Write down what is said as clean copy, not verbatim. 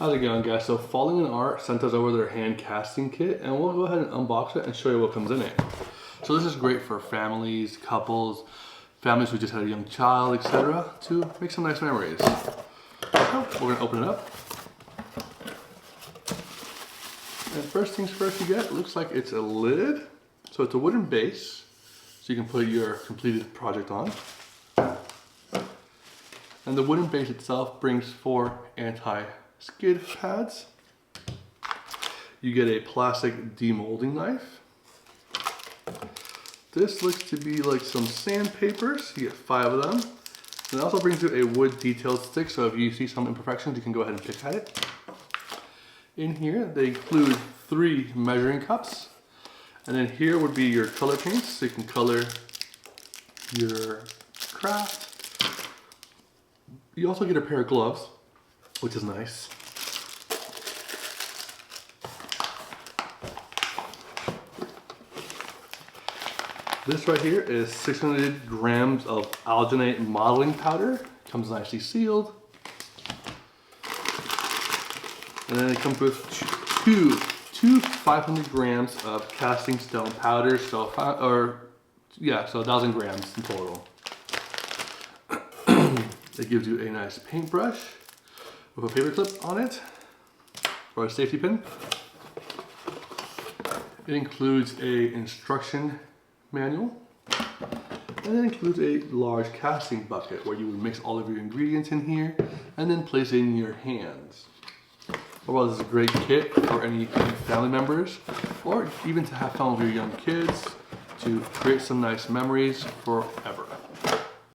How's it going, guys? So Falling in Art sent us over their hand casting kit, and we'll go ahead and unbox it and show you what comes in it. So this is great for families, couples, families who just had a young child, etc., to make some nice memories. So we're gonna open it up. And first things first, you get, it looks like it's a lid. So it's a wooden base, so you can put your completed project on. And the wooden base itself brings 4 anti-skid pads. You get a plastic demolding knife. This looks to be like some sandpapers. You get 5 of them. And it also brings you a wood detailed stick, so if you see some imperfections, you can go ahead and pick at it. In here, they include 3 measuring cups. And then here would be your color paints, so you can color your craft. You also get a pair of gloves, which is nice. This right here is 600 grams of alginate modeling powder. Comes nicely sealed. And then it comes with two 500 grams of casting stone powder, so 1,000 grams in total. It gives you a nice paintbrush with a paper clip on it, or a safety pin. It includes a instruction manual, and it includes a large casting bucket where you would mix all of your ingredients in here and then place it in your hands. Overall, this is a great kit for any family members, or even to have fun with your young kids to create some nice memories forever.